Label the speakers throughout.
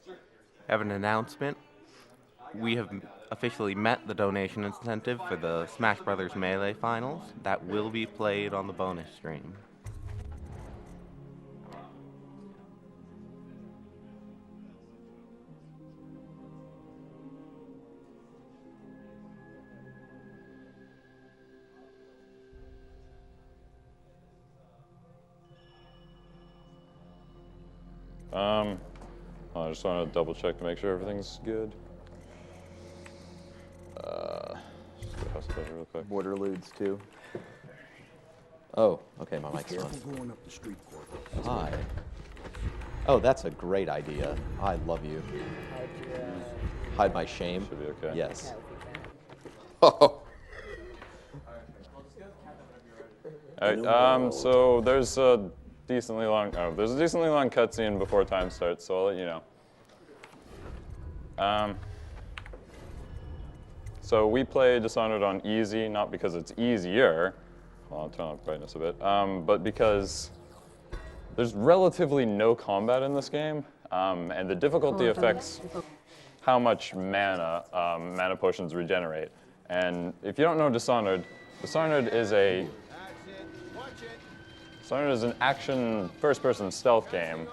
Speaker 1: I have an announcement. We have officially met the donation incentive for the Smash Brothers Melee Finals. That will be played on the bonus stream.
Speaker 2: I just want to double check to make sure everything's good. Just get a house over real quick.
Speaker 3: Borderludes too. Oh, okay, my mic's on.
Speaker 4: Going up the street,
Speaker 3: Hi. Oh, that's a great idea. I love you. Hide my shame.
Speaker 2: Should be okay.
Speaker 3: Yes.
Speaker 2: All right, so there's a decently long cutscene before time starts, so I'll let you know. So we play Dishonored on easy, not because it's easier. Well, I'll turn off brightness a bit, but because there's relatively no combat in this game, and the difficulty affects how much mana potions regenerate. And if you don't know Dishonored is an action first-person stealth game.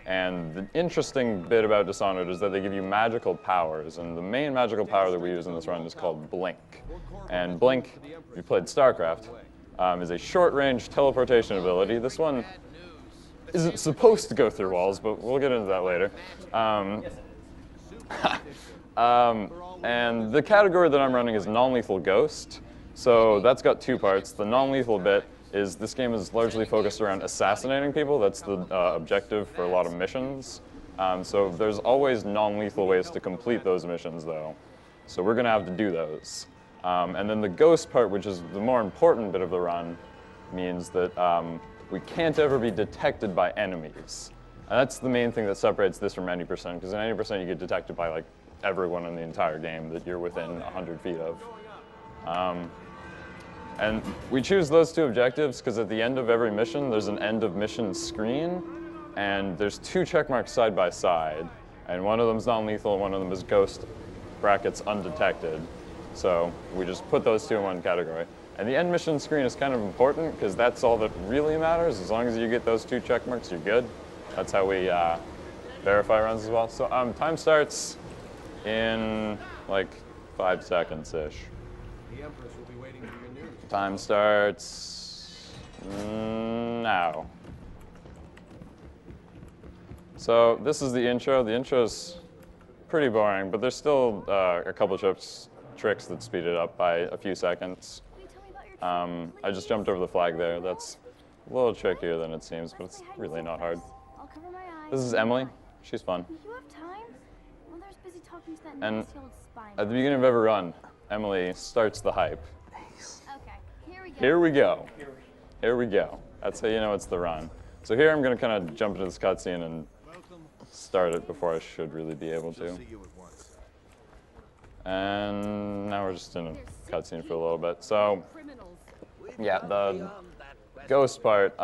Speaker 2: And the interesting bit about Dishonored is that they give you magical powers, and the main magical power that we use in this run is called Blink. And Blink, if you played StarCraft, is a short-range teleportation ability. This one isn't supposed to go through walls, but we'll get into that later. And the category that I'm running is non-lethal ghost. So that's got two parts. The non-lethal bit is this game is largely focused around assassinating people. That's the objective for a lot of missions. So there's always non-lethal ways to complete those missions, though. So we're going to have to do those. And then the ghost part, which is the more important bit of the run, means that we can't ever be detected by enemies. And that's the main thing that separates this from 90%, because in 90% you get detected by like everyone in the entire game that you're within 100 feet of. And we choose those two objectives because at the end of every mission, there's an end of mission screen, and there's two check marks side by side, and one of them is non-lethal, and one of them is ghost brackets undetected. So we just put those two in one category. And the end mission screen is kind of important because that's all that really matters. As long as you get those two check marks, you're good. That's how we verify runs as well. So time starts in like 5 seconds-ish.
Speaker 4: The Empress will be waiting for your news.
Speaker 2: Time starts now. So this is the intro. The intro's pretty boring, but there's still a couple tricks that speed it up by a few seconds. I just jumped over the flag there. That's a little trickier than it seems, but it's really not hard.
Speaker 5: I'll cover my eyes.
Speaker 2: This is Emily. She's fun.
Speaker 5: You have time? Well, there's busy talking to that
Speaker 2: And
Speaker 5: nasty old spy.
Speaker 2: at the beginning of every run, Emily starts the hype.
Speaker 5: Okay, here we go.
Speaker 2: Here we go. Here we go. That's how you know it's the run. So here I'm going to kind of jump into this cutscene and start it before I should really be able to. And now we're just in a cutscene for a little bit. So, yeah, the ghost part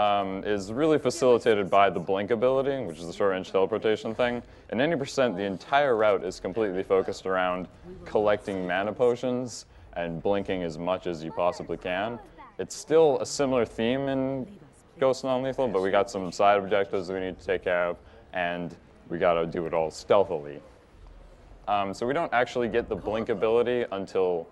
Speaker 2: is really facilitated by the blink ability, which is the short-range teleportation thing. And 90%, the entire route is completely focused around collecting mana potions and blinking as much as you possibly can. It's still a similar theme in Ghost Non-Lethal, but we got some side objectives that we need to take care of, and we got to do it all stealthily. So we don't actually get the blink ability until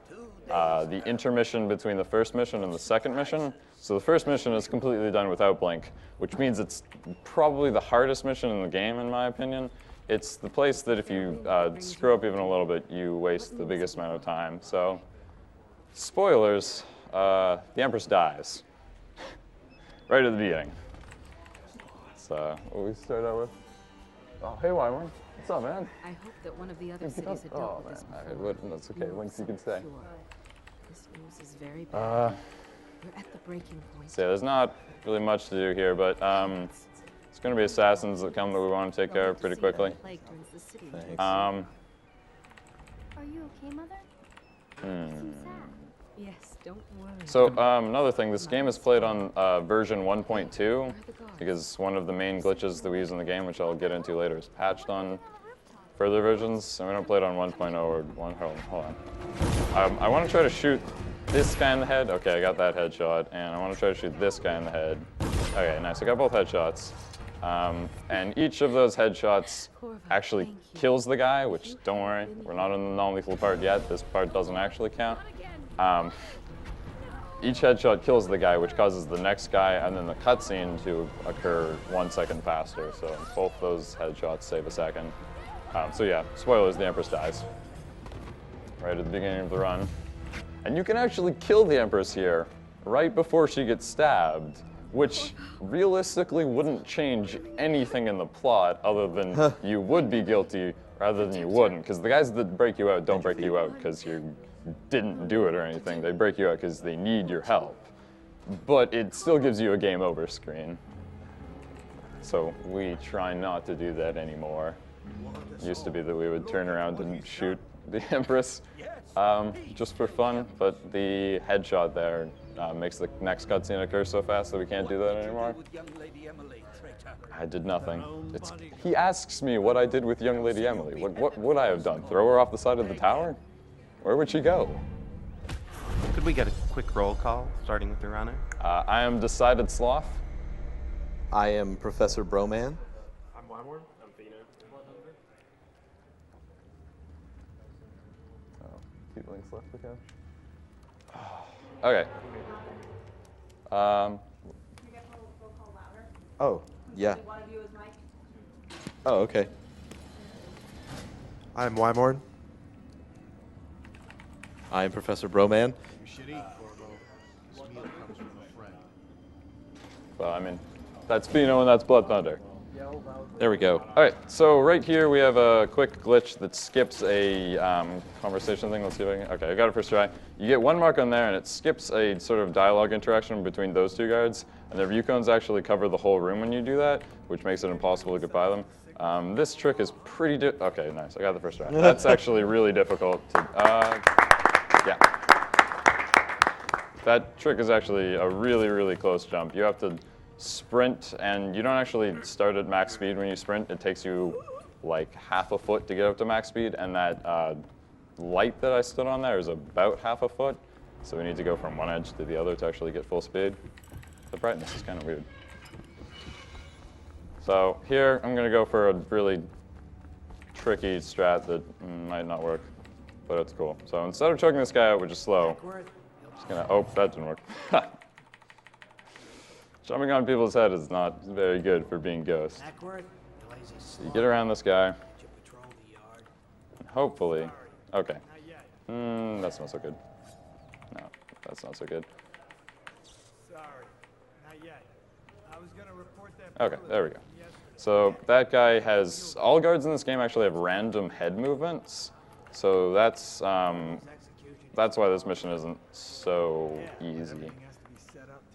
Speaker 2: the intermission between the first mission and the second mission. So the first mission is completely done without blink, which means it's probably the hardest mission in the game, in my opinion. It's the place that if you screw up even a little bit, you waste the biggest amount of time. So, spoilers, the Empress dies. Right at the beginning. So, what we start out with? Oh, hey, Weimer. What's up, man?
Speaker 6: I hope that one of the other cities had dealt with this before.
Speaker 2: That's okay. Links you can say.
Speaker 6: Sure. This news is very bad. We're at the breaking point.
Speaker 2: So yeah, there's not really much to do here, but it's going to be assassins that come that we want to take care of pretty quickly.
Speaker 3: Thanks.
Speaker 5: Are you okay, Mother? You seem sad.
Speaker 6: Yes, don't worry.
Speaker 2: So another thing, this game is played on version 1.2 because one of the main glitches that we use in the game, which I'll get into later, is patched on further versions, and we don't play it on 1.0 or 1. Hold on. I want to try to shoot this guy in the head. Okay, I got that headshot, and I want to try to shoot this guy in the head. Okay, nice. I got both headshots. And each of those headshots actually kills the guy, which, don't worry, we're not on the non-lethal part yet. This part doesn't actually count. Each headshot kills the guy, which causes the next guy and then the cutscene to occur 1 second faster. So both those headshots save a second. So yeah, spoilers, the Empress dies right at the beginning of the run. And you can actually kill the Empress here right before she gets stabbed, which realistically wouldn't change anything in the plot other than you would be guilty rather than you wouldn't. Because the guys that break you out don't break you out because you didn't do it or anything. They break you out because they need your help. But it still gives you a game over screen. So we try not to do that anymore. It used to be that we would turn around and shoot the Empress just for fun, but the headshot there makes the next cutscene occur so fast that we can't do that anymore. I did nothing. He asks me what I did with young Lady Emily. What would I have done? Throw her off the side of the tower? Where would she go?
Speaker 1: Could we get a quick roll call, starting with the runner?
Speaker 2: I am Decided Sloth.
Speaker 3: I am Professor Broman.
Speaker 4: I'm Wyborn. I'm Fina.
Speaker 2: People links left again. Okay.
Speaker 3: Oh, yeah. Oh, okay.
Speaker 7: I'm Wyborn.
Speaker 3: I am Professor Broman.
Speaker 4: You should eat, Corvo. This meal comes from a friend.
Speaker 2: Well, I mean, that's Fino and that's Blood Thunder.
Speaker 3: There we go.
Speaker 2: All right, so right here we have a quick glitch that skips a conversation thing. Let's see if I can. Okay, I got it first try. You get 1 mark on there, and it skips a sort of dialogue interaction between those 2 guards. And the view cones actually cover the whole room when you do that, which makes it impossible to get by them. This trick is pretty okay, nice. I got the first try. That's actually really difficult to. Yeah. That trick is actually a really, really close jump. You have to sprint, and you don't actually start at max speed when you sprint. It takes you like half a foot to get up to max speed, and that light that I stood on there is about half a foot. So we need to go from one edge to the other to actually get full speed. The brightness is kind of weird. So here, I'm going to go for a really tricky strat that might not work, but it's cool. So instead of choking this guy out, which is slow, just gonna, oh, that didn't work. Jumping on people's head is not very good for being Ghost. So you get around this guy, and hopefully, okay. That's not so good. No, that's not so good.
Speaker 8: Sorry, not yet. I was gonna report that.
Speaker 2: Okay, there we go. So that guy has, all guards in this game actually have random head movements. So that's why this mission isn't so easy.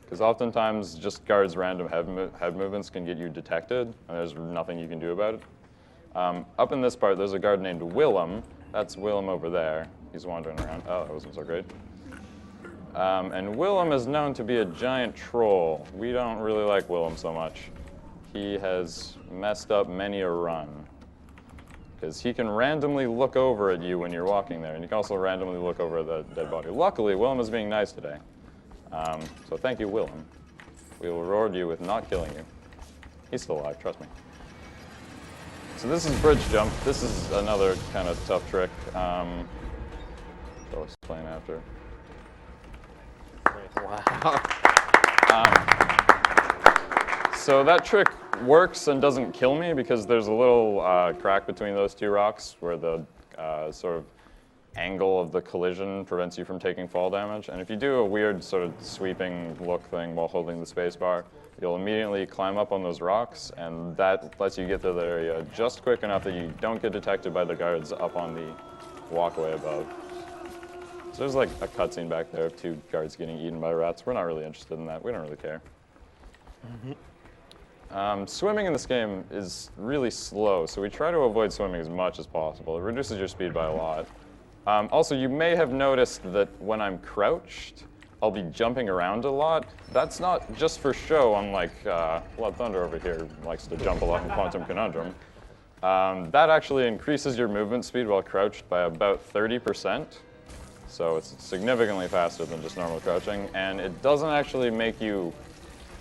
Speaker 2: Because oftentimes just guards' random head movements can get you detected, and there's nothing you can do about it. Up in this part, there's a guard named Willem. That's Willem over there. He's wandering around. Oh, that wasn't so great. And Willem is known to be a giant troll. We don't really like Willem so much. He has messed up many a run. Because he can randomly look over at you when you're walking there, and you can also randomly look over at the dead body. Luckily, Willem is being nice today. So thank you, Willem. We will reward you with not killing you. He's still alive, trust me. So this is bridge jump. This is another kind of tough trick. I'll explain after.
Speaker 3: Wow.
Speaker 2: So that trick works and doesn't kill me because there's a little crack between those 2 rocks where the sort of angle of the collision prevents you from taking fall damage. And if you do a weird sort of sweeping look thing while holding the space bar, you'll immediately climb up on those rocks, and that lets you get to the area just quick enough that you don't get detected by the guards up on the walkway above. So there's like a cutscene back there of 2 guards getting eaten by rats. We're not really interested in that. We don't really care. Swimming in this game is really slow, so we try to avoid swimming as much as possible. It reduces your speed by a lot. Also, you may have noticed that when I'm crouched, I'll be jumping around a lot. That's not just for show, unlike Blood Thunder over here likes to jump a lot in Quantum Conundrum. That actually increases your movement speed while crouched by about 30%. So it's significantly faster than just normal crouching, and it doesn't actually make you,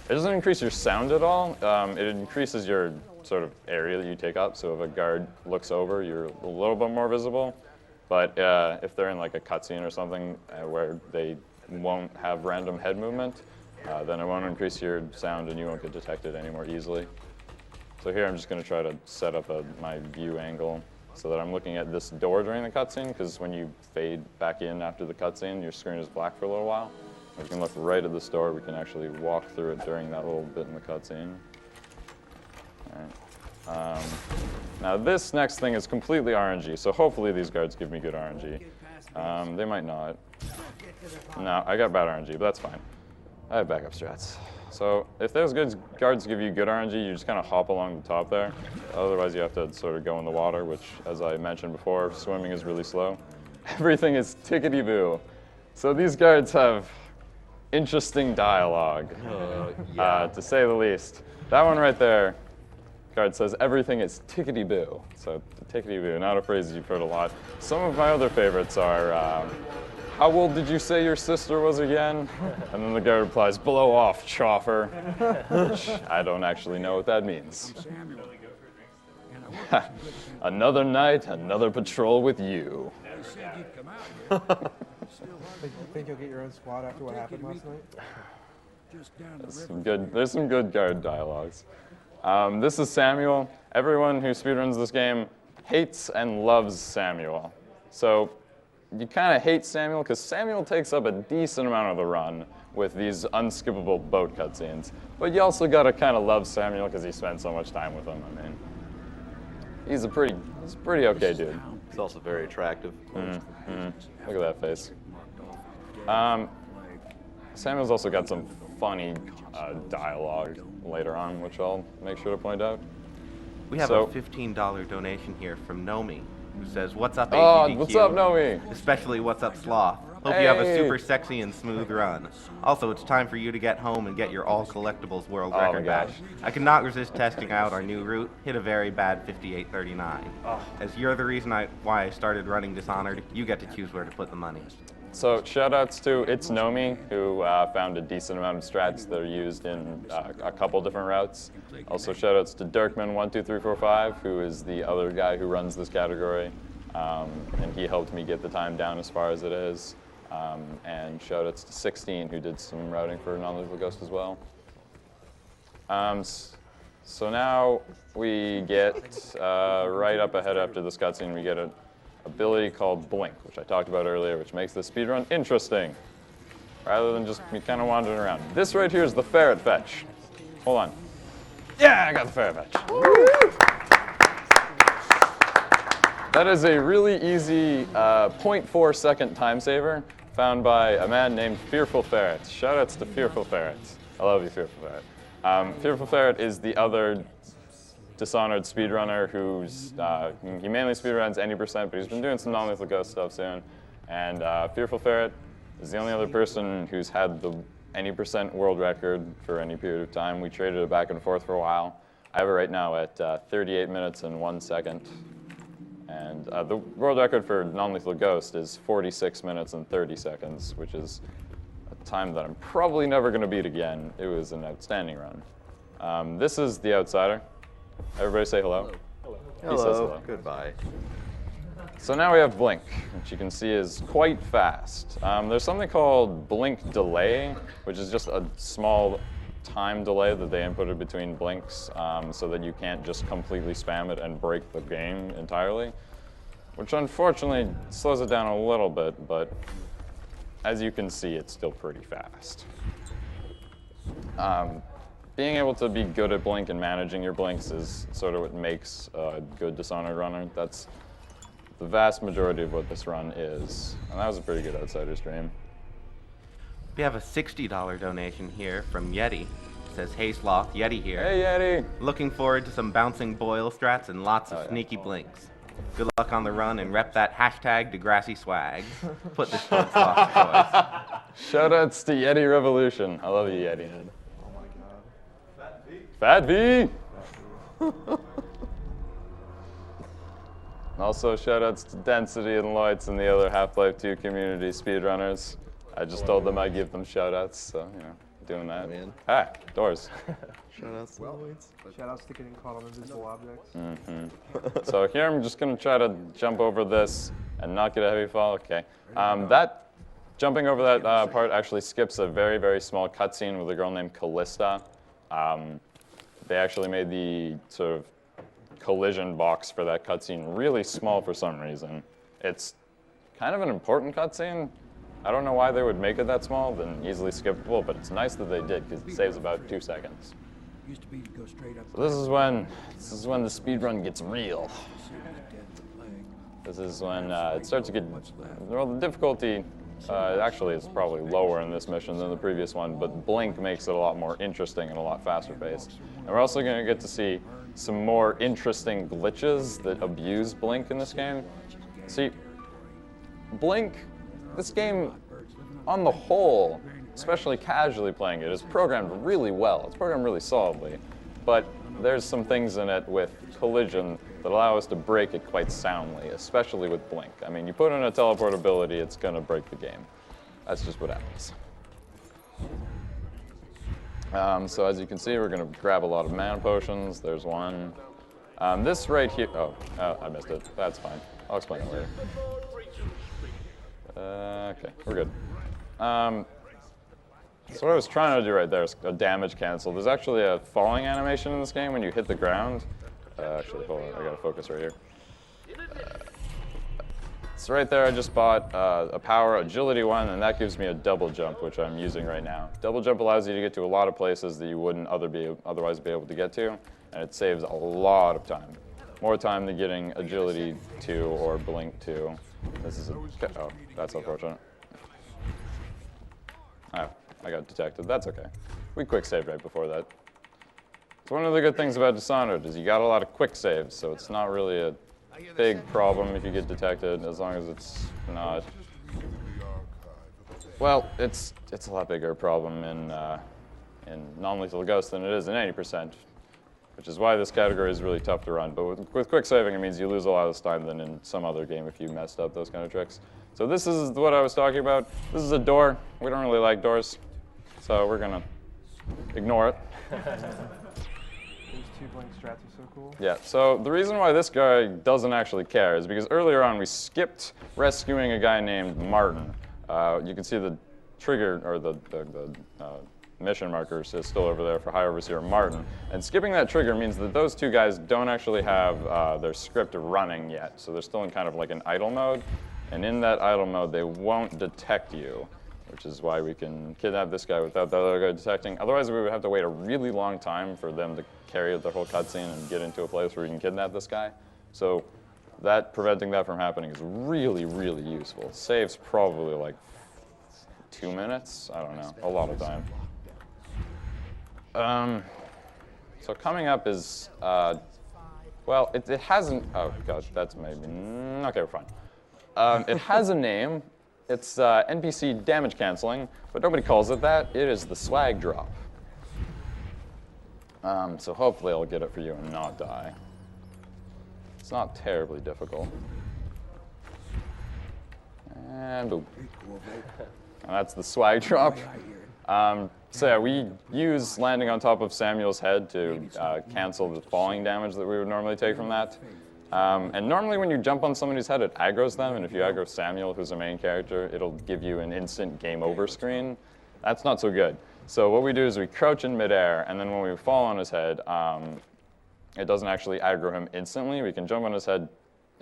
Speaker 2: it doesn't increase your sound at all. It increases your sort of area that you take up, so if a guard looks over, you're a little bit more visible. But if they're in like a cutscene or something where they won't have random head movement, then it won't increase your sound and you won't get detected any more easily. So here I'm just going to try to set up my view angle so that I'm looking at this door during the cutscene, because when you fade back in after the cutscene, your screen is black for a little while. We can look right at this door. We can actually walk through it during that little bit in the cutscene. All right. Now this next thing is completely RNG, so hopefully these guards give me good RNG. They might not. No, I got bad RNG, but that's fine. I have backup strats. So if those good guards give you good RNG, you just kind of hop along the top there. Otherwise, you have to sort of go in the water, which, as I mentioned before, swimming is really slow. Everything is tickety-boo. So these guards have interesting dialogue, to say the least. That one right there, guard says everything is tickety-boo. So tickety-boo, not a phrase you've heard a lot. Some of my other favorites are, how old did you say your sister was again? And then the guy replies, blow off, chopper. Which I don't actually know what that means. Another night, another patrol with you.
Speaker 7: Think you'll get your own squad after what happened last night?
Speaker 2: There's some good guard dialogues. This is Samuel. Everyone who speedruns this game hates and loves Samuel. So you kind of hate Samuel because Samuel takes up a decent amount of the run with these unskippable boat cutscenes. But you also gotta kind of love Samuel because you spend so much time with him. I mean, he's a pretty okay dude.
Speaker 3: He's also very attractive.
Speaker 2: Look at that face. Samuel's also got some funny dialogue later on, which I'll make sure to point out.
Speaker 1: We have a $15 donation here from Nomi, who says, "What's up,
Speaker 2: Oh,
Speaker 1: AGDQ?
Speaker 2: what's up, Nomi?
Speaker 1: Especially what's up, Sloth? Hope you have a super sexy and smooth run. Also, it's time for you to get home and get your all collectibles world
Speaker 2: Oh my
Speaker 1: record back.
Speaker 2: gosh.
Speaker 1: I cannot resist testing out our new route. Hit a very bad 5839. As you're the reason why I started running Dishonored, you get to choose where to put the money."
Speaker 2: So shoutouts to It's Nomi, who found a decent amount of strats that are used in a couple different routes. Also shoutouts to Dirkman12345, who is the other guy who runs this category. And he helped me get the time down as far as it is. And shoutouts to 16, who did some routing for Non-Lethal Ghost as well. So now we get, right up ahead after this cutscene, we get an ability called Blink, which I talked about earlier, which makes the speedrun interesting, rather than just me kind of wandering around. This right here is the ferret fetch. Hold on. Yeah, I got the ferret fetch. That is a really easy 0.4 second time saver found by a man named Fearful Ferret. Shoutouts to Fearful Ferret. I love you, Fearful Ferret. Fearful Ferret is the other Dishonored speedrunner who's, he mainly speedruns any percent, but he's been doing some Non-Lethal Ghost stuff soon. And Fearful Ferret is the only other person who's had the any percent world record for any period of time. We traded it back and forth for a while. I have it right now at 38 minutes and 1 second. And the world record for Non-Lethal Ghost is 46 minutes and 30 seconds, which is a time that I'm probably never going to beat again. It was an outstanding run. This is the Outsider. Everybody say hello.
Speaker 3: Hello.
Speaker 2: He says hello.
Speaker 3: Goodbye.
Speaker 2: So now we have Blink, which you can see is quite fast. There's something called Blink Delay, which is just a small time delay that they inputted between blinks so that you can't just completely spam it and break the game entirely, which unfortunately slows it down a little bit, but as you can see, it's still pretty fast. Being able to be good at Blink and managing your blinks is sort of what makes a good Dishonored runner. That's the vast majority of what this run is. And that was a pretty good Outsider stream.
Speaker 1: We have a $60 donation here from Yeti. It says, "Hey Sloth, Yeti here.
Speaker 2: Hey Yeti!
Speaker 1: Looking forward to some bouncing boil strats and lots of sneaky blinks. Good luck on the run and rep that hashtag Degrassi swag. Put this towards Sloth's choice.
Speaker 2: Shoutouts to Yeti Revolution. I love you, Yeti.
Speaker 7: Oh my god.
Speaker 2: Fat V! Also, shoutouts to Density and Lloyds and the other Half-Life 2 community speedrunners. I just told them I'd give them shoutouts, so, you know, doing that.
Speaker 3: Man.
Speaker 2: Ah, doors.
Speaker 3: Shoutouts to Lloyds.
Speaker 7: Shout outs to getting caught on invisible objects.
Speaker 2: So here I'm just going to try to jump over this and not get a heavy fall. Okay. That jumping over that part actually skips a very, very small cutscene with a girl named Callista. They actually made the sort of collision box for that cutscene really small for some reason. It's kind of an important cutscene. I don't know why they would make it that small, then easily skippable, but it's nice that they did because it saves about 2 seconds.
Speaker 8: Used to be to go straight up.
Speaker 2: So this is when the speedrun gets real. This is when it starts to get, well, the difficulty actually is probably lower in this mission than the previous one, but Blink makes it a lot more interesting and a lot faster paced. And we're also going to get to see some more interesting glitches that abuse Blink in this game. See, Blink, this game, on the whole, especially casually playing it, is programmed really well. It's programmed really solidly, but there's some things in it with collision that allow us to break it quite soundly, especially with Blink. I mean, you put in a teleportability, it's gonna break the game. That's just what happens. So as you can see, we're gonna grab a lot of mana potions. There's one. This right here, I missed it. That's fine. I'll explain it later. Okay, we're good. So what I was trying to do right there is a damage cancel. There's actually a falling animation in this game when you hit the ground. Actually, hold on, I gotta focus right here. So right there, I just bought a power agility one, and that gives me a double jump, which I'm using right now. Double jump allows you to get to a lot of places that you wouldn't otherwise be able to get to, and it saves a lot of time. More time than getting agility 2 or blink 2. This is oh, that's unfortunate. Oh, I got detected. That's okay. We quick saved right before that. So one of the good things about Dishonored is you got a lot of quick saves, so it's not really a big problem if you get detected, as long as it's not. Well, it's a lot bigger problem in non-lethal ghost than it is in 80%, which is why this category is really tough to run. But with quick saving, it means you lose a lot less time than in some other game if you messed up those kind of tricks. So this is what I was talking about. This is a door. We don't really like doors, so we're gonna ignore it.
Speaker 7: These 2 blink strats are so cool.
Speaker 2: Yeah, so the reason why this guy doesn't actually care is because earlier on we skipped rescuing a guy named Martin. You can see the trigger, or the mission markers is still over there for High Overseer Martin. And skipping that trigger means that those 2 guys don't actually have their script running yet. So they're still in kind of like an idle mode. And in that idle mode, they won't detect you, which is why we can kidnap this guy without the other guy detecting. Otherwise, we would have to wait a really long time for them to carry the whole cutscene and get into a place where we can kidnap this guy. So preventing that from happening is really, really useful. It saves probably like 2 minutes. I don't know, a lot of time. So coming up is, well, it hasn't, oh god, that's maybe, okay, we're fine. It has a name. It's NPC damage canceling, but nobody calls it that. It is the swag drop. So hopefully I'll get it for you and not die. It's not terribly difficult. And boom. And that's the swag drop. So yeah, we use landing on top of Samuel's head to cancel the falling damage that we would normally take from that. And normally when you jump on somebody's head, it aggroes them, and if you aggro Samuel, who's the main character, it'll give you an instant game over screen. That's not so good. So what we do is we crouch in midair, and then when we fall on his head, it doesn't actually aggro him instantly. We can jump on his head,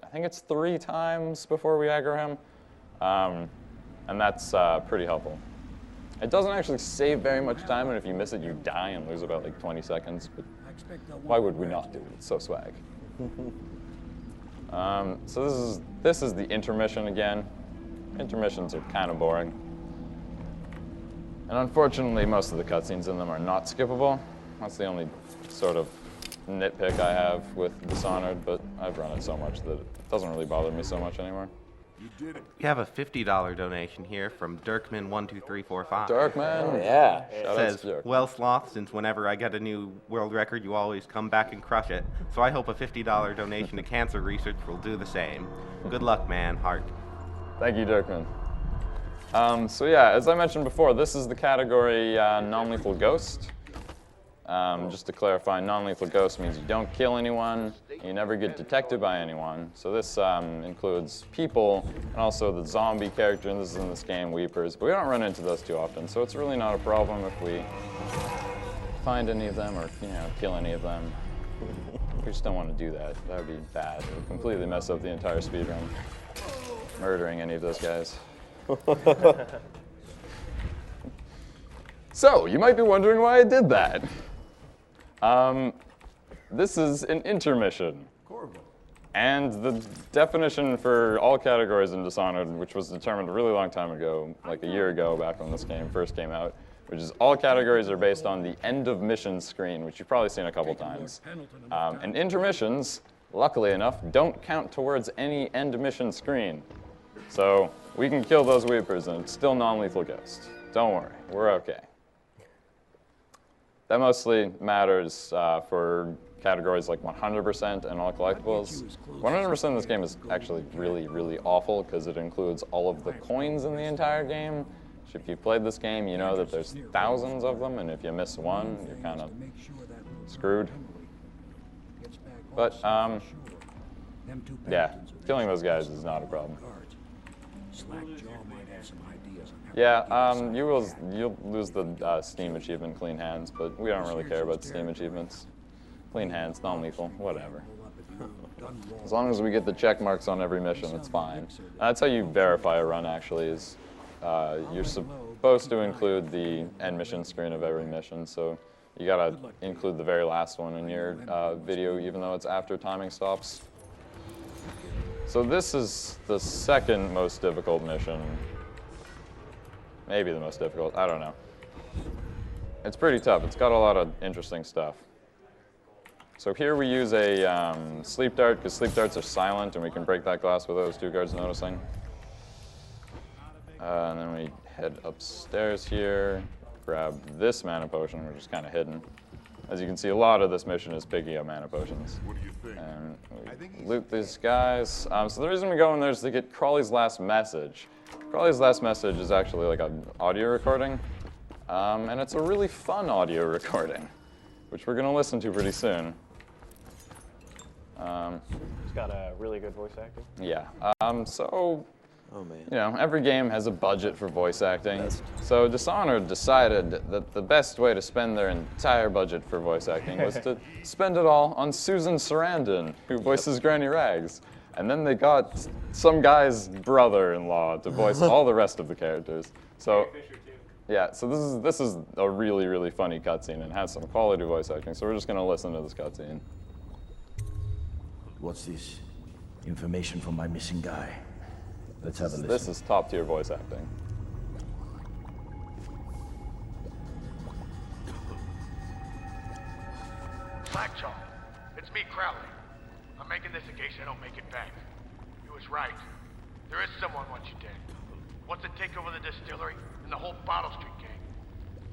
Speaker 2: I think it's 3 times before we aggro him, and that's pretty helpful. It doesn't actually save very much time, and if you miss it, you die and lose about like 20 seconds, but why would we not do it? It's so swag. So this is the intermission again. Intermissions are kind of boring. And unfortunately, most of the cutscenes in them are not skippable. That's the only sort of nitpick I have with Dishonored, but I've run it so much that it doesn't really bother me so much anymore.
Speaker 1: We have a $50 donation here from Dirkman12345.
Speaker 2: Darkman!
Speaker 3: Yeah.
Speaker 2: Shout out
Speaker 1: Says,
Speaker 2: to Dirk.
Speaker 1: well, Sloth, since whenever I get a new world record, you always come back and crush it. So I hope a $50 donation to cancer research will do the same. Good luck, man. Heart.
Speaker 2: Thank you, Dirkman. So yeah, as I mentioned before, this is the category non-lethal ghost. Just to clarify, non-lethal ghost means you don't kill anyone, you never get detected by anyone. So this includes people and also the zombie character, and this is in this game, Weepers. But we don't run into those too often, so it's really not a problem if we find any of them or kill any of them. We just don't want to do that. That would be bad. It would completely mess up the entire speedrun. Murdering any of those guys. So, you might be wondering why I did that. This is an intermission. And the definition for all categories in Dishonored, which was determined a really long time ago, like a year ago back when this game first came out, which is all categories are based on the end of mission screen, which you've probably seen a couple times. And intermissions, luckily enough, don't count towards any end mission screen. So we can kill those Weepers and it's still non-lethal ghost. Don't worry, we're okay. That mostly matters for categories like 100% and all collectibles. 100% in this game is actually really, really awful because it includes all of the coins in the entire game. If you've played this game, you know that there's thousands of them, and if you miss one, you're kind of screwed. But, yeah, killing those guys is not a problem. Yeah, you'll lose the Steam achievement, Clean Hands, but we don't really care about Steam achievements. Clean Hands, non-lethal, whatever. As long as we get the check marks on every mission, it's fine. That's how you verify a run, actually, is you're supposed to include the end mission screen of every mission, so you gotta include the very last one in your video, even though it's after timing stops. So this is the second most difficult mission. Maybe the most difficult, I don't know. It's pretty tough, it's got a lot of interesting stuff. So here we use a sleep dart, because sleep darts are silent and we can break that glass without those two guards noticing. And then we head upstairs here, grab this mana potion, which is kind of hidden. As you can see, a lot of this mission is picking up mana potions.
Speaker 4: What do you think?
Speaker 2: And we loot these guys. So the reason we go in there is to get Crawley's last message. Crawley's last message is actually like an audio recording, and it's a really fun audio recording, which we're going to listen to pretty soon.
Speaker 9: It's got a really good voice acting.
Speaker 2: Yeah. So,
Speaker 3: Oh, man.
Speaker 2: you know, every game has a budget for voice acting. So Dishonored decided that the best way to spend their entire budget for voice acting was to spend it all on Susan Sarandon, who voices Granny Rags. And then they got some guy's brother-in-law to voice all the rest of the characters. So, yeah, so this is a really, really funny cutscene and has some quality voice acting. So we're just gonna listen to this cutscene.
Speaker 10: What's this? Information from my missing guy. Let's have a listen.
Speaker 2: This is top-tier voice acting.
Speaker 8: Slackjaw, it's me, Crowley. I'm making this in case I don't make it back. You was right. There is someone wants you dead. Wants to take over the distillery and the whole Bottle Street gang.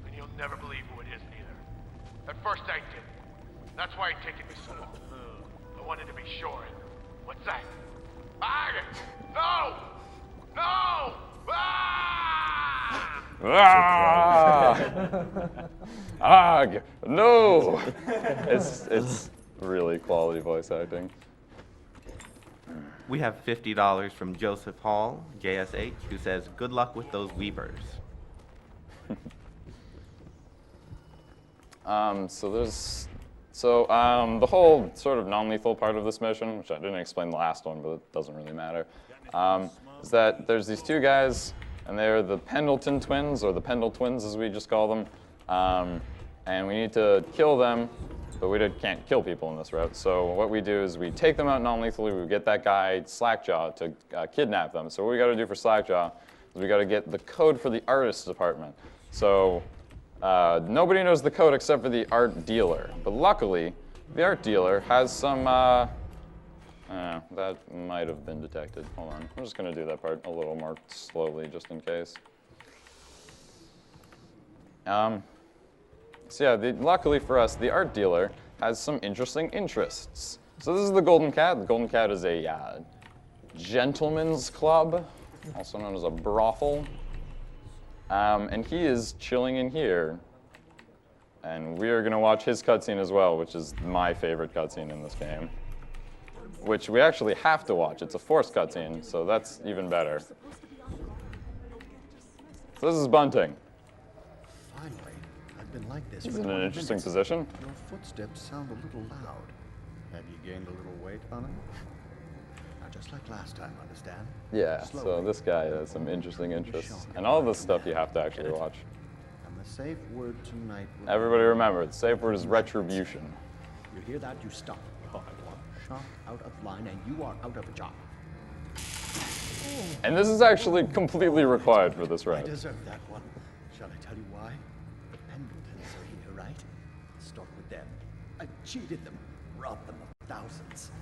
Speaker 8: And you'll never believe who it is neither. At first I did. That's why it taken me so long. I wanted to be sure. What's that? No! No!
Speaker 2: No! It's really quality voice acting.
Speaker 1: We have $50 from Joseph Hall, JSH, who says, good luck with those Weepers.
Speaker 2: The whole sort of non-lethal part of this mission, which I didn't explain the last one, but it doesn't really matter, is that there's these two guys, and they're the Pendleton twins, or the Pendle twins as we just call them, and we need to kill them, but we can't kill people in this route. So what we do is we take them out non-lethally, we get that guy, Slackjaw, to kidnap them. So what we gotta do for Slackjaw is we gotta get the code for the artist department. So nobody knows the code except for the art dealer. But luckily, The art dealer has some, that might have been detected. Hold on. I'm just going to do that part a little more slowly just in case. So yeah, luckily for us, the art dealer has some interesting interests. So this is the Golden Cat. The Golden Cat is a gentleman's club, also known as a brothel. And he is chilling in here. And we are going to watch his cutscene as well, which is my favorite cutscene in this game. Which we actually have to watch. It's a forced cutscene, so that's even better. So this is Bunting.
Speaker 4: Finally, I've been like this
Speaker 2: He's
Speaker 4: for
Speaker 2: in an
Speaker 4: 20
Speaker 2: interesting
Speaker 4: minutes.
Speaker 2: position.
Speaker 4: Your footsteps sound a little loud. Have you gained a little weight, Bunny? Now, just like last time, understand?
Speaker 2: Yeah, so this guy has some interesting interests. And all this stuff you have to actually watch.
Speaker 4: And the safe word tonight will
Speaker 2: Everybody remember, the safe word is retribution.
Speaker 3: You hear that? You stop.
Speaker 4: shot out of line and you are out of a job.
Speaker 2: And this is actually completely required for this
Speaker 4: I
Speaker 2: round.
Speaker 4: deserve that one. Shall I tell you why? The Pendletons are here, right? Start with them. I cheated them, robbed them of thousands.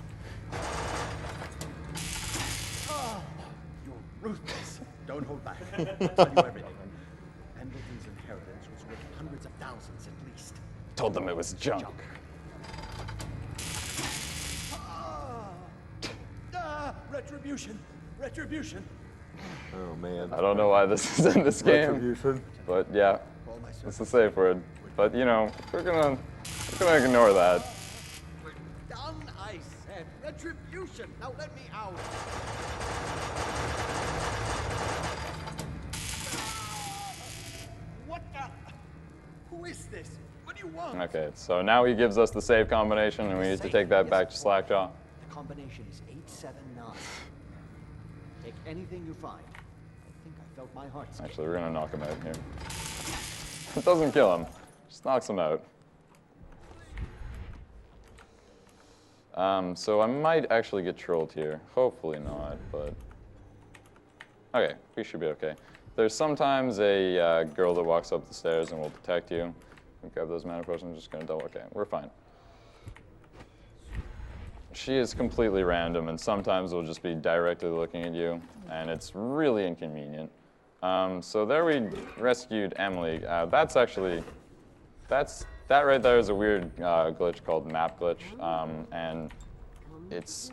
Speaker 4: Oh, you're ruthless. Don't hold back. I'll tell you everything. Pendleton's inheritance was worth hundreds of thousands at least.
Speaker 2: Told them it was junk.
Speaker 4: Retribution! Retribution!
Speaker 3: Oh man.
Speaker 2: I don't know why this is in this game,
Speaker 3: Retribution.
Speaker 2: but yeah, it's the safe word. But you know, we're gonna ignore that.
Speaker 4: We're done, I said. Retribution! Now let me out! What the? Who is this? What do you want?
Speaker 2: Okay, so now he gives us the save combination, and we need to take that back to Slackjaw.
Speaker 11: The combination is 879. Take anything you find. I think I felt my heart skip.
Speaker 2: Actually, we're gonna knock him out here. It doesn't kill him, just knocks him out. So I might actually get trolled here. Hopefully not, but okay, we should be okay. There's sometimes a girl that walks up the stairs and will detect you. We grab those mana potions. I'm just gonna double. Okay, we're fine. She is completely random, and sometimes will just be directly looking at you, and it's really inconvenient. So there we rescued Emily. That right there is a weird glitch called map glitch, and it's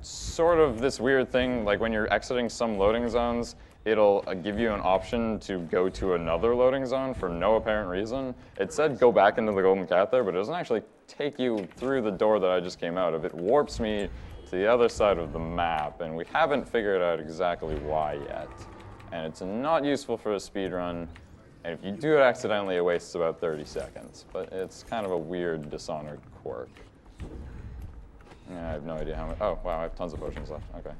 Speaker 2: sort of this weird thing, like when you're exiting some loading zones, it'll give you an option to go to another loading zone for no apparent reason. It said go back into the Golden Cat there, but it doesn't actually take you through the door that I just came out of. It warps me to the other side of the map, and we haven't figured out exactly why yet. And it's not useful for a speed run, and if you do it accidentally, it wastes about 30 seconds. But it's kind of a weird Dishonored quirk. Yeah, I have no idea how much. Oh, wow, I have tons of potions left. Okay.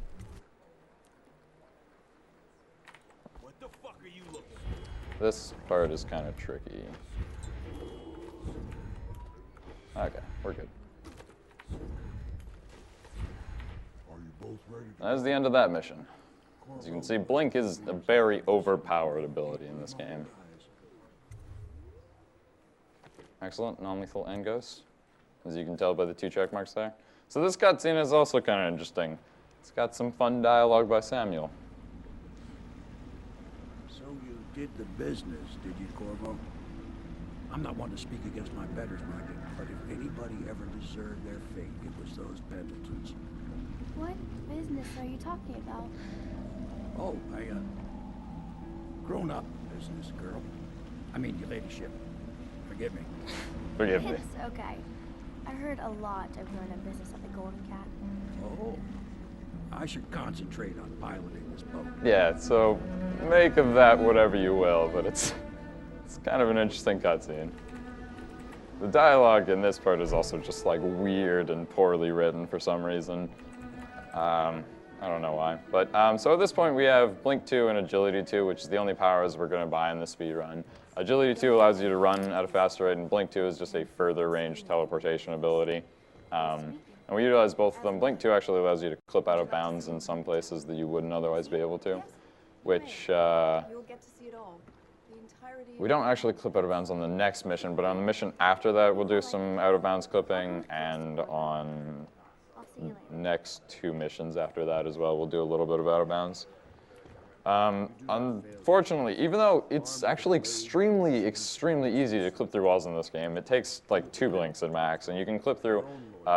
Speaker 2: This part is kind of tricky. Okay, we're good.
Speaker 4: Are you both ready?
Speaker 2: That's the end of that mission. As you can see, Blink is a very overpowered ability in this game. Excellent, non-lethal and ghost, as you can tell by the 2 check marks there. So this cutscene is also kind of interesting. It's got some fun dialogue by Samuel.
Speaker 10: So you did the business, did you, Corvo? I'm not one to speak against my betters, Mike, but if anybody ever deserved their fate, it was those Pendletons.
Speaker 5: What business are you talking about?
Speaker 10: Oh, grown-up business, girl. I mean, your ladyship. Forgive me.
Speaker 2: Forgive me.
Speaker 5: It's okay. I heard a lot of running a business at the Golden Cat.
Speaker 10: Oh, I should concentrate on piloting this boat.
Speaker 2: Yeah, so make of that whatever you will, but it's kind of an interesting cutscene. The dialogue in this part is also just like weird and poorly written for some reason. I don't know why. But so at this point we have Blink 2 and Agility 2, which is the only powers we're going to buy in the speed run. Agility 2 allows you to run at a faster rate, and Blink 2 is just a further range teleportation ability. And we utilize both of them. Blink 2 actually allows you to clip out of bounds in some places that you wouldn't otherwise be able to, which
Speaker 6: You'll get to see it all.
Speaker 2: We don't actually clip out of bounds on the next mission, but on the mission after that, we'll do some out of bounds clipping, and on next 2 missions after that as well, we'll do a little bit of out of bounds. Unfortunately, even though it's actually extremely easy to clip through walls in this game, it takes like 2 blinks at max, and you can clip through,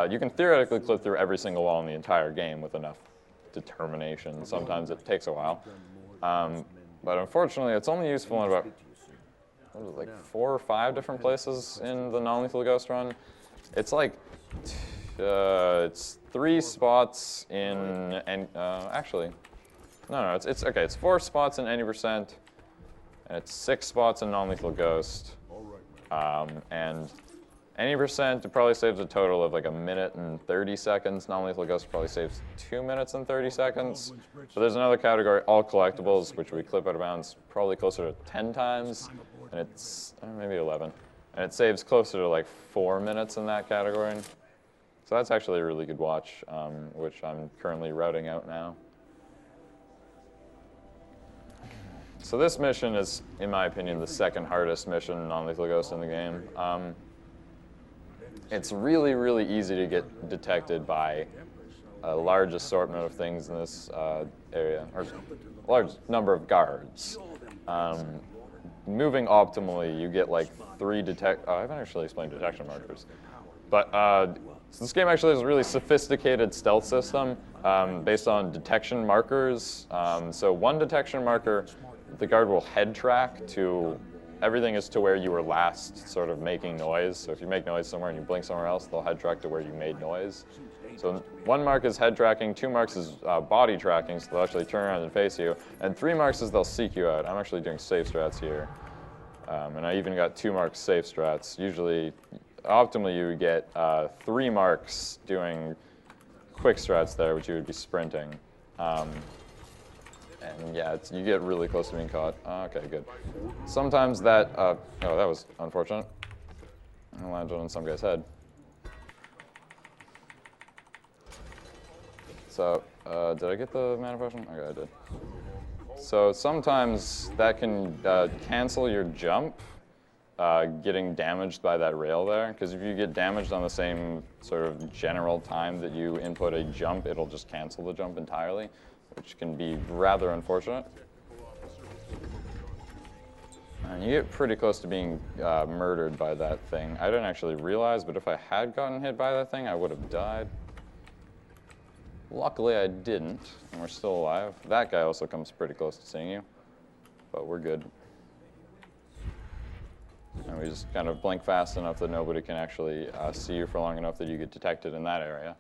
Speaker 2: you can theoretically clip through every single wall in the entire game with enough determination. Sometimes it takes a while. But unfortunately, it's only useful in about, what is it, like 4 or 5 different places in the non-lethal Ghost run. It's like, it's 3 spots in, and actually, no, it's okay. It's 4 spots in any percent, and it's 6 spots in non-lethal Ghost. And any percent, it probably saves a total of like 1 minute and 30 seconds. Non-lethal Ghost probably saves 2 minutes and 30 seconds. So there's another category, all collectibles, which we clip out of bounds probably closer to 10 times, and it's maybe 11. And it saves closer to like 4 minutes in that category. So that's actually a really good watch, which I'm currently routing out now. So this mission is, in my opinion, the second hardest mission in non-lethal Ghost in the game. It's really easy to get detected by a large assortment of things in this area, or a large number of guards. Moving optimally, you get like 3 I haven't actually explained detection markers. But so this game actually has a really sophisticated stealth system based on detection markers. So 1 detection marker, the guard will head track to, everything is to where you were last sort of making noise. So if you make noise somewhere and you blink somewhere else, they'll head track to where you made noise. So 1 mark is head tracking, 2 marks is body tracking, so they'll actually turn around and face you, and 3 marks is they'll seek you out. I'm actually doing safe strats here. And I even got 2 marks safe strats. Usually, optimally you would get 3 marks doing quick strats there, which you would be sprinting. And yeah, you get really close to being caught. Okay, good. Sometimes that, oh, that was unfortunate. I landed on some guy's head. So, did I get the mana potion? Okay, I did. So sometimes that can cancel your jump, getting damaged by that rail there. Because if you get damaged on the same sort of general time that you input a jump, it'll just cancel the jump entirely, which can be rather unfortunate. And you get pretty close to being murdered by that thing. I didn't actually realize, but if I had gotten hit by that thing, I would have died. Luckily, I didn't, and we're still alive. That guy also comes pretty close to seeing you, but we're good. And we just kind of blink fast enough that nobody can actually see you for long enough that you get detected in that area.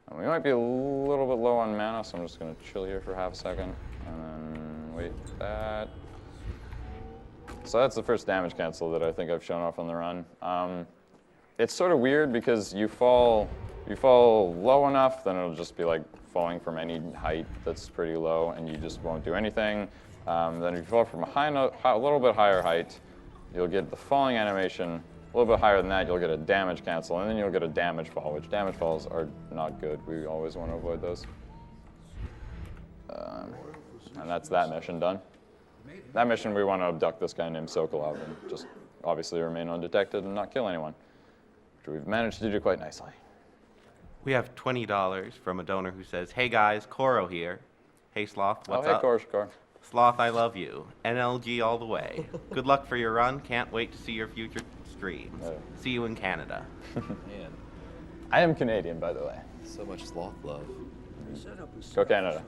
Speaker 2: And we might be a little bit low on mana, so I'm just going to chill here for half a second, and then wait that. So that's the first damage cancel that I think I've shown off on the run. It's sort of weird because you fall low enough, then it'll just be like falling from any height that's pretty low, and you just won't do anything. Then if you fall from a little bit higher height, you'll get the falling animation. A little bit higher than that, you'll get a damage cancel, and then you'll get a damage fall, which damage falls are not good. We always want to avoid those. And that's that mission done. That mission, we want to abduct this guy named Sokolov and just obviously remain undetected and not kill anyone, which we've managed to do quite nicely.
Speaker 1: We have $20 from a donor who says, "Hey guys, Koro here. Hey Sloth, what's up?
Speaker 2: Oh, hey, Koro.
Speaker 1: Sloth, I love you. NLG all the way. Good luck for your run. Can't wait to see your future streams. See you in Canada."
Speaker 3: Man,
Speaker 2: I am Canadian, by the way.
Speaker 3: so much Sloth love.
Speaker 2: Go Canada.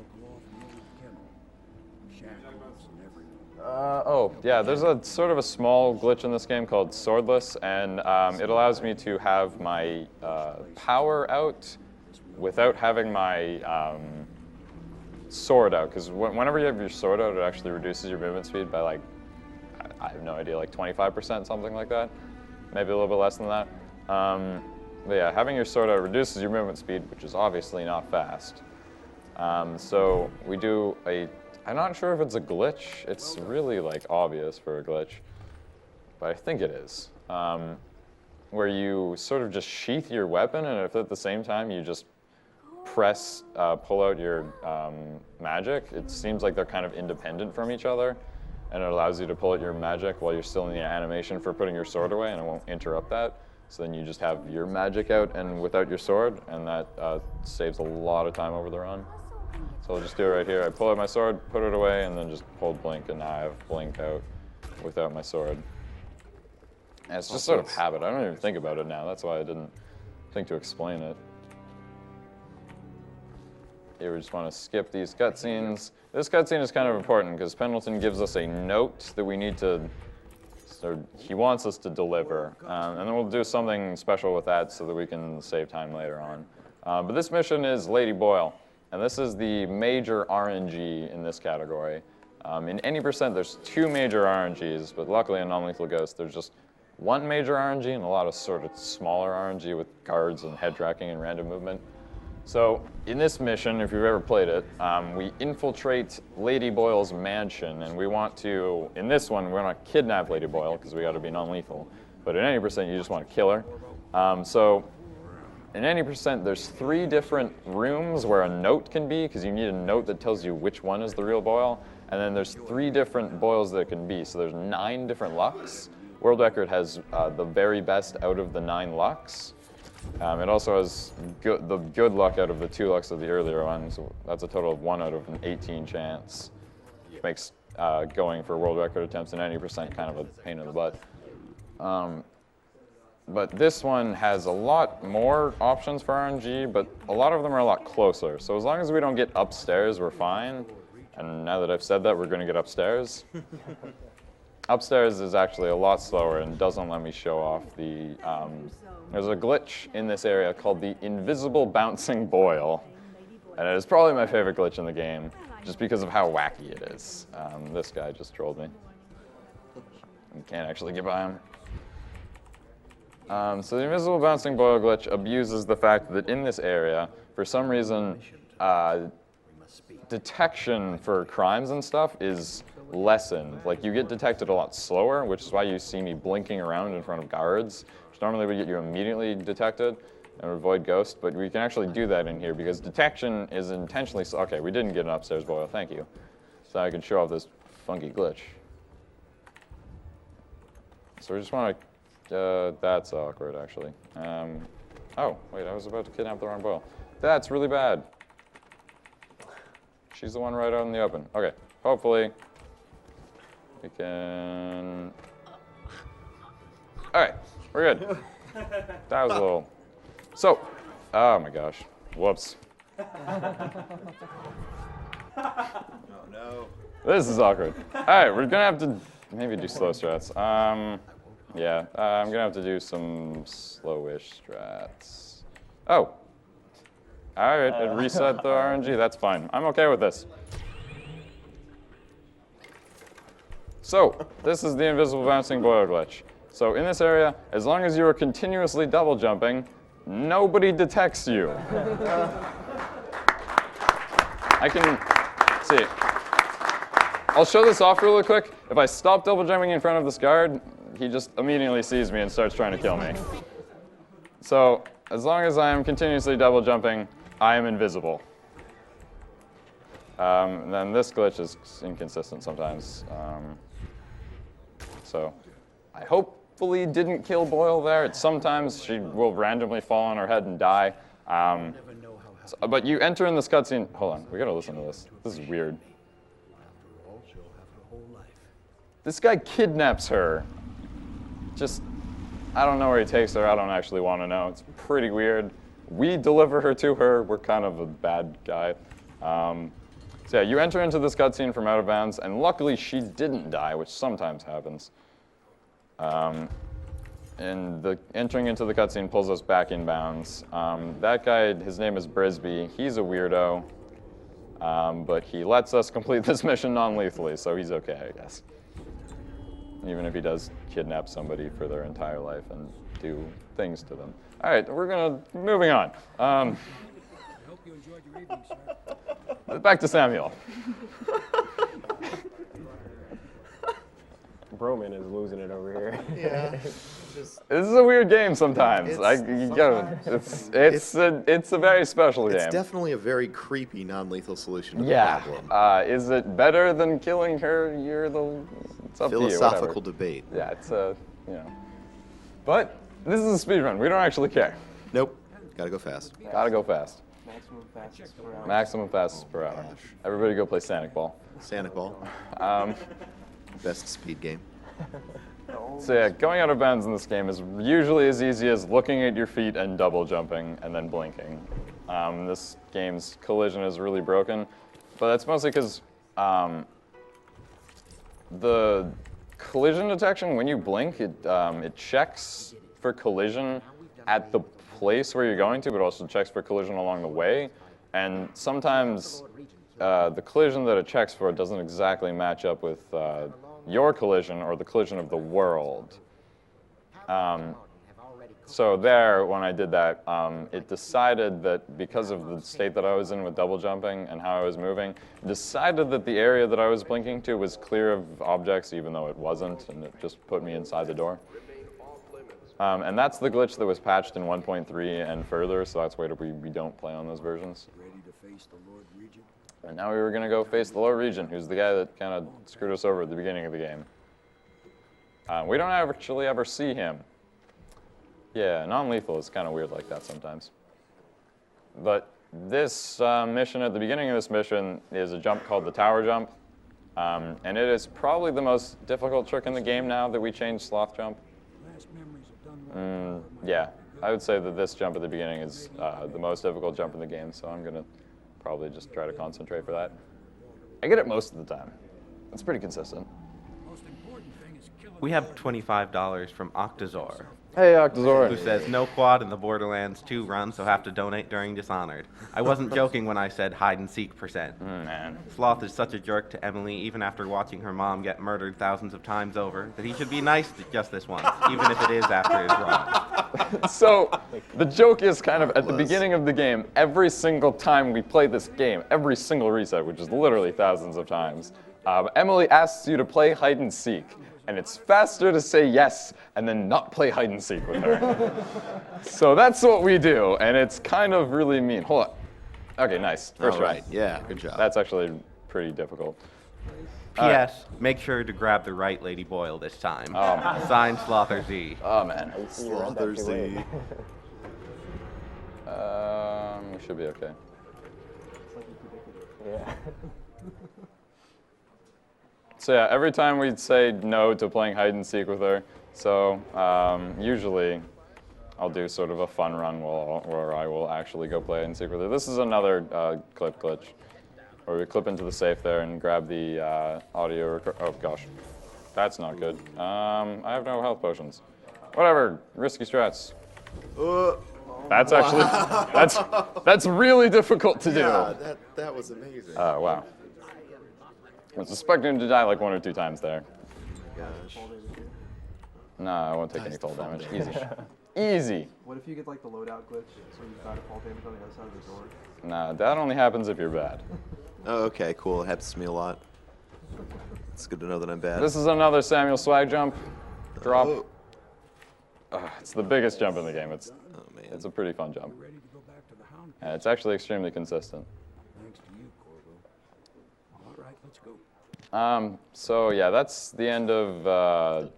Speaker 2: Oh, yeah, there's a sort of a small glitch in this game called Swordless, and it allows me to have my power out without having my sword out, because whenever you have your sword out, it actually reduces your movement speed by like, I have no idea, like 25%, something like that. Maybe a little bit less than that. But yeah, having your sword out reduces your movement speed, which is obviously not fast. So we do I'm not sure if it's a glitch. It's really like obvious for a glitch, but I think it is. Where you sort of just sheath your weapon, and if at the same time you just pull out your magic, it seems like they're kind of independent from each other. and it allows you to pull out your magic while you're still in the animation for putting your sword away, and it won't interrupt that. So then you just have your magic out and without your sword, and that saves a lot of time over the run. So I'll just do it right here. I pull out my sword, put it away, and then just hold blink, and now I have blink out without my sword. And it's just sort of habit. I don't even think about it now. That's why I didn't think to explain it. Here we just want to skip these cutscenes. This cutscene is kind of important because Pendleton gives us a note that we need to, so he wants us to deliver. And then we'll do something special with that so that we can save time later on. But this mission is Lady Boyle. And this is the major RNG in this category. In any percent, there's 2 major RNGs, but luckily in Non-Lethal Ghost, there's just 1 major RNG and a lot of sort of smaller RNG with guards and head tracking and random movement. So in this mission, if you've ever played it, we infiltrate Lady Boyle's mansion, and we want to, in this one, we're not kidnap Lady Boyle because we got to be non-lethal, but in any percent, you just want to kill her. So in any percent, there's 3 different rooms where a note can be, because you need a note that tells you which one is the real Boyle, and then there's 3 different Boyles that it can be, so there's 9 different lucks. World Record has the very best out of the 9 lucks. It also has the good luck out of the 2 lucks of the earlier ones. So that's a total of 1 out of an 18 chance. Which makes going for world record attempts in any percent kind of a pain in the butt. But this one has a lot more options for RNG, but a lot of them are a lot closer. So as long as we don't get upstairs, we're fine. And now that I've said that, we're going to get upstairs. Upstairs is actually a lot slower and doesn't let me show off the... there's a glitch in this area called the Invisible Bouncing Boil. And it is probably my favorite glitch in the game, just because of how wacky it is. This guy just trolled me. You can't actually get by him. So the Invisible Bouncing Boil glitch abuses the fact that in this area, for some reason, detection for crimes and stuff is lessened. Like, you get detected a lot slower, which is why you see me blinking around in front of guards, which normally would get you immediately detected and avoid ghost, but we can actually do that in here because detection is intentionally... Okay, we didn't get an upstairs boil, thank you. So I can show off this funky glitch. So we just want to... that's awkward, actually. Oh, wait, I was about to kidnap the wrong boil. That's really bad. She's the one right out in the open. Okay, hopefully we can... All right, we're good. That was a little... So, oh my gosh, whoops.
Speaker 4: Oh no.
Speaker 2: This is awkward. All right, we're gonna have to maybe do slow strats. Yeah, I'm gonna have to do some slowish strats. Oh, all right, it reset the RNG, that's fine. I'm okay with this. So, this is the Invisible Bouncing Boil glitch. So in this area, as long as you are continuously double jumping, nobody detects you. I can see. I'll show this off really quick. If I stop double jumping in front of this guard, he just immediately sees me and starts trying to kill me. So as long as I am continuously double jumping, I am invisible. And then this glitch is inconsistent sometimes. So I hopefully didn't kill Boyle there. Sometimes she will randomly fall on her head and die. But you enter in this cutscene. Hold on, we gotta listen to this. This is weird. This guy kidnaps her. Just, I don't know where he takes her. I don't actually want to know. It's pretty weird. We deliver her to her. We're kind of a bad guy. So yeah, you enter into this cutscene from out of bounds, and luckily she didn't die, which sometimes happens. And the entering into the cutscene pulls us back in bounds. That guy, his name is Brisby. He's a weirdo, but he lets us complete this mission non-lethally, so he's okay, I guess. Even if he does kidnap somebody for their entire life and do things to them. All right, moving on.
Speaker 10: I hope you enjoyed your evening, sir.
Speaker 2: Back to Samuel.
Speaker 9: Broman is losing it over here.
Speaker 7: Yeah.
Speaker 3: just
Speaker 2: This is a weird game sometimes.
Speaker 3: It's
Speaker 2: It's a very special game.
Speaker 3: It's definitely a very creepy non-lethal solution to the
Speaker 2: Yeah.
Speaker 3: problem.
Speaker 2: Is it better than killing her? It's up
Speaker 3: Philosophical
Speaker 2: to you.
Speaker 3: debate.
Speaker 2: Yeah, it's But this is a speedrun. We don't actually care.
Speaker 3: Nope. Gotta go fast.
Speaker 2: Gotta go fast.
Speaker 7: Maximum fastest per hour.
Speaker 2: Maximum fastest per hour. Everybody go play Sonic Ball.
Speaker 3: Sonic Ball. Best speed game.
Speaker 2: So yeah, going out of bounds in this game is usually as easy as looking at your feet and double jumping and then blinking. This game's collision is really broken, but that's mostly because the collision detection, when you blink, it checks for collision at the place where you're going to, but also checks for collision along the way. And sometimes the collision that it checks for doesn't exactly match up with your collision or the collision of the world. So there, when I did that, it decided that because of the state that I was in with double jumping and how I was moving, it decided that the area that I was blinking to was clear of objects, even though it wasn't, and it just put me inside the door. And that's the glitch that was patched in 1.3 and further, so that's why we don't play on those versions.
Speaker 10: Ready to face the Lord Regent?
Speaker 2: And now we were going to go face the Lord Regent, who's the guy that kind of screwed us over at the beginning of the game. We don't actually ever see him. Yeah, non-lethal is kind of weird like that sometimes. But this mission, at the beginning of this mission, is a jump called the tower jump. And it is probably the most difficult trick in the game now that we changed Sloth jump. Yeah, I would say that this jump at the beginning is the most difficult jump in the game, so I'm going to probably just try to concentrate for that. I get it most of the time. It's pretty consistent.
Speaker 1: We have $25 from Octazor,
Speaker 2: Hey, Octazor.
Speaker 1: who says no quad in the Borderlands 2 run, so have to donate during Dishonored. I wasn't joking when I said hide and seek %.
Speaker 2: Man.
Speaker 1: Sloth is such a jerk to Emily, even after watching her mom get murdered thousands of times over, that he should be nice just this once, even if it is after his wrong.
Speaker 2: So, the joke is kind of at the beginning of the game, every single time we play this game, every single reset, which is literally thousands of times, Emily asks you to play hide and seek. And it's faster to say yes and then not play hide and seek with her. So that's what we do, and it's kind of really mean. Hold on. Okay, nice. First
Speaker 3: All
Speaker 2: try.
Speaker 3: right. Yeah, good job.
Speaker 2: That's actually pretty difficult.
Speaker 1: P.S. Make sure to grab the right Lady Boyle this time.
Speaker 2: Oh.
Speaker 1: Signed Slother Z.
Speaker 2: Oh, man.
Speaker 3: Slother Z.
Speaker 2: We should be okay.
Speaker 9: Yeah.
Speaker 2: So yeah, every time we'd say no to playing hide and seek with her, so usually I'll do sort of a fun run where I will actually go play hide and seek with her. This is another clip glitch, where we clip into the safe there and grab the audio oh gosh, that's not good. I have no health potions. Whatever, risky strats. That's actually, that's really difficult to do.
Speaker 3: Yeah, that was amazing.
Speaker 2: Oh, wow. I was expecting him to die like 1 or 2 times there.
Speaker 3: Gosh.
Speaker 2: Nah, I won't take any fall damage. Easy. Easy.
Speaker 7: What if you get like the loadout glitch, so you got a fall damage on the other side of the door?
Speaker 2: Nah, that only happens if you're bad.
Speaker 3: Oh, okay, cool. It happens to me a lot. It's good to know that I'm bad.
Speaker 2: This is another Samuel swag jump. Drop.
Speaker 3: Oh.
Speaker 2: It's the biggest jump in the game. It's a pretty fun jump.
Speaker 10: Ready to go back to the Hound?
Speaker 2: And it's actually extremely consistent.
Speaker 10: Thanks to you, Corvo. All right, let's go.
Speaker 2: So yeah, that's the end of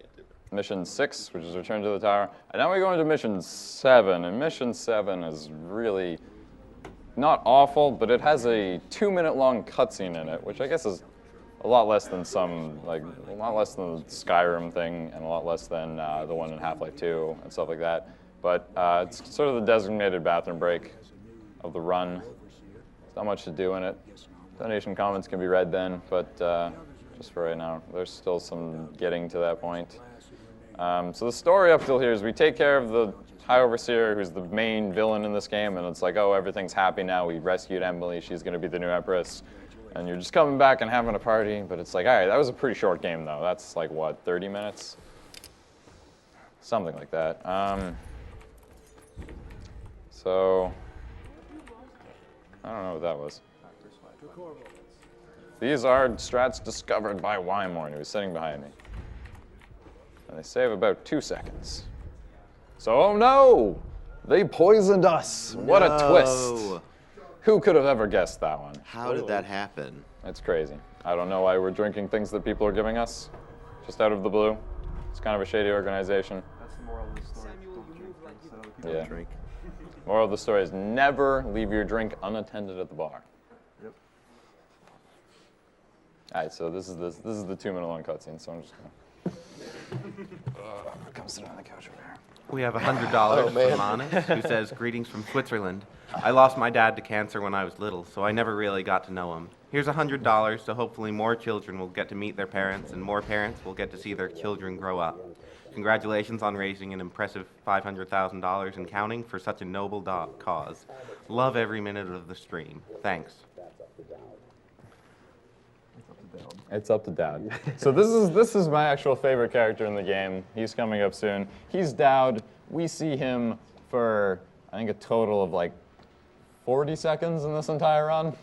Speaker 2: mission 6, which is Return to the Tower. And now we go into mission 7, and mission 7 is really not awful, but it has a 2-minute long cutscene in it, which I guess is a lot less than a lot less than the Skyrim thing, and a lot less than the one in Half-Life 2 and stuff like that. But it's sort of the designated bathroom break of the run. There's not much to do in it. Donation comments can be read then, but just for right now, there's still some getting to that point. So the story up till here is we take care of the High Overseer, who's the main villain in this game, and it's like, oh, everything's happy now. We rescued Emily. She's going to be the new Empress. And you're just coming back and having a party, but it's like, all right, that was a pretty short game, though. That's like, what, 30 minutes? Something like that. So, I don't know what that was. These are strats discovered by Wymorn, who's sitting behind me. And they save about 2 seconds. So, oh no! They poisoned us! What a twist! Who could have ever guessed that one?
Speaker 3: How did that happen?
Speaker 2: It's crazy. I don't know why we're drinking things that people are giving us, just out of the blue. It's kind of a shady organization.
Speaker 7: That's the moral of the story. Don't drink things that other people
Speaker 2: Yeah.
Speaker 3: Drink.
Speaker 2: Moral of the story is never leave your drink unattended at the bar.
Speaker 7: Yep.
Speaker 2: All right, so this is the 2-minute-long cutscene. So I'm just gonna come sit on the couch over here.
Speaker 1: We have $100 from Honest, who says, "Greetings from Switzerland. I lost my dad to cancer when I was little, so I never really got to know him. Here's $100, so hopefully more children will get to meet their parents, and more parents will get to see their children grow up. Congratulations on raising an impressive $500,000 and counting for such a noble cause. Love every minute of the stream. Thanks."
Speaker 2: It's up to Dowd. So this is my actual favorite character in the game. He's coming up soon. He's Dowd. We see him for, I think, a total of like 40 seconds in this entire run.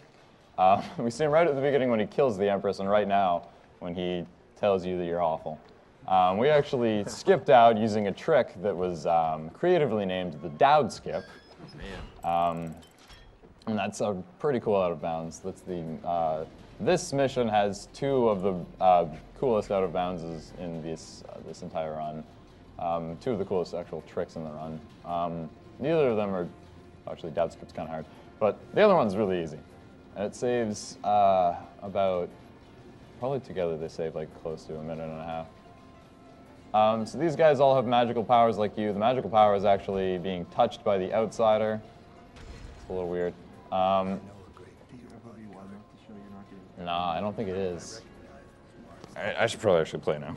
Speaker 2: We see him right at the beginning when he kills the Empress, and right now when he tells you that you're awful. We actually skipped out using a trick that was creatively named the Dowd Skip. And that's a pretty cool out of bounds. That's the this mission has 2 of the coolest out of bounds in this entire run. 2 of the coolest actual tricks in the run. Neither of them are actually Dowd Skip's kind of hard, but the other one's really easy, and it saves about probably together they save like close to a minute and a half. So these guys all have magical powers like you. The magical power is actually being touched by the outsider. It's a little weird. No, I don't think it is. I should probably actually play now.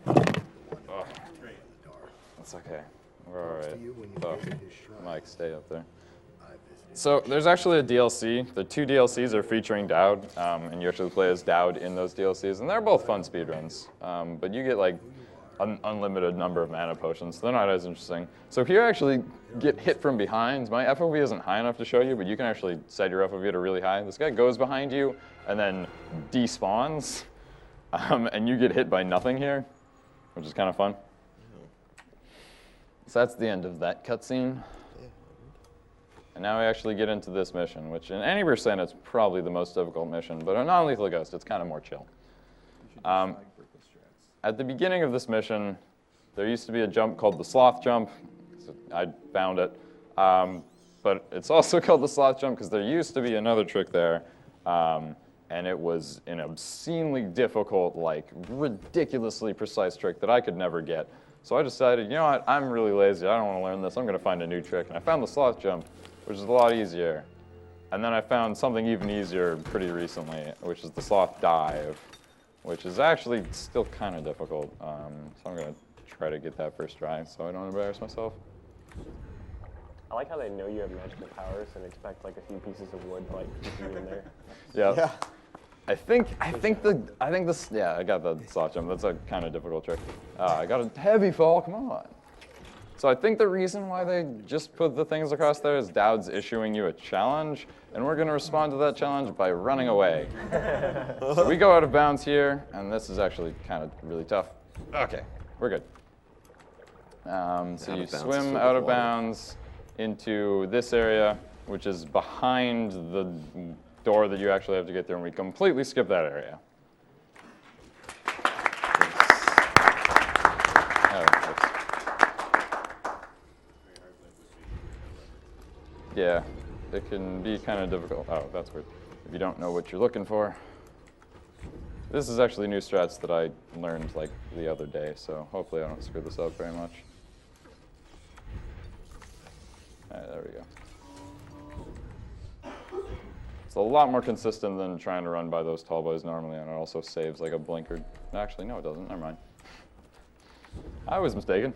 Speaker 2: Oh, that's okay. We're all right. Oh, Mike, stay up there. So there's actually a DLC. The 2 DLCs are featuring Dowd, and you actually play as Dowd in those DLCs, and they're both fun speedruns. But you get like an unlimited number of mana potions. They're not as interesting. So here I actually get hit from behind. My FOV isn't high enough to show you, but you can actually set your FOV to really high. This guy goes behind you and then despawns, and you get hit by nothing here, which is kind of fun. So that's the end of that cutscene. And now we actually get into this mission, which in any percent it's probably the most difficult mission, but on Non-Lethal Ghost it's kind of more chill. At the beginning of this mission, there used to be a jump called the Sloth jump. So I found it. But it's also called the Sloth jump because there used to be another trick there. And it was an obscenely difficult, like ridiculously precise trick that I could never get. So I decided, you know what, I'm really lazy. I don't want to learn this. I'm going to find a new trick. And I found the Sloth jump, which is a lot easier. And then I found something even easier pretty recently, which is the Sloth dive, which is actually still kind of difficult. So I'm going to try to get that first try so I don't embarrass myself.
Speaker 9: I like how they know you have magical powers and expect like a few pieces of wood to like keep you in there.
Speaker 2: Yeah. I think this, yeah, I got the Sloth jump. That's a kind of difficult trick. I got a heavy fall, come on. So I think the reason why they just put the things across there is Dowd's issuing you a challenge, and we're going to respond to that challenge by running away. So we go out of bounds here, and this is actually kind of really tough. Okay, we're good. So you swim out of bounds into this area, which is behind the door that you actually have to get through, and we completely skip that area. Yeah, it can be kind of difficult. Oh, that's weird. If you don't know what you're looking for. This is actually new strats that I learned like the other day, so hopefully I don't screw this up very much. All right, there we go. It's a lot more consistent than trying to run by those tall boys normally, and it also saves like a blinker. Actually, no, it doesn't. Never mind. I was mistaken.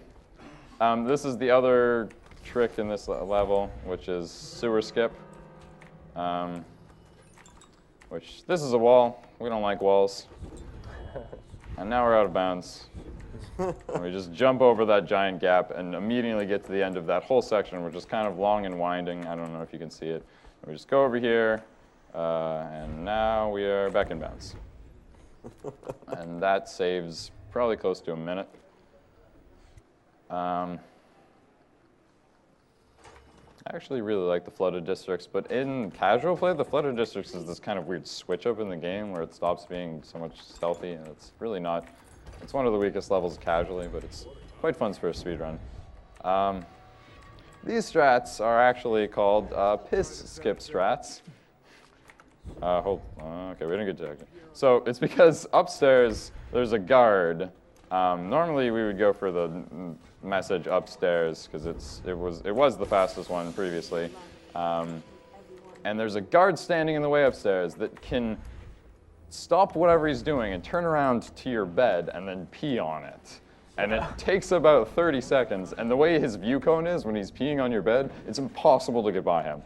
Speaker 2: This is the other trick in this level, which is sewer skip. Which this is a wall. We don't like walls. And now we're out of bounds. And we just jump over that giant gap and immediately get to the end of that whole section, which is kind of long and winding. I don't know if you can see it. We just go over here, and now we are back in bounds. And that saves probably close to a minute. I actually really like the flooded districts, but in casual play, the flooded districts is this kind of weird switch up in the game where it stops being so much stealthy, and it's really not. It's one of the weakest levels casually, but it's quite fun for a speedrun. These strats are actually called piss skip strats. Okay, we didn't get to it. So it's because upstairs there's a guard. Normally we would go for the message upstairs because it was the fastest one previously. And there's a guard standing in the way upstairs that can stop whatever he's doing and turn around to your bed and then pee on it. And it takes about 30 seconds. And the way his view cone is when he's peeing on your bed, it's impossible to get by him.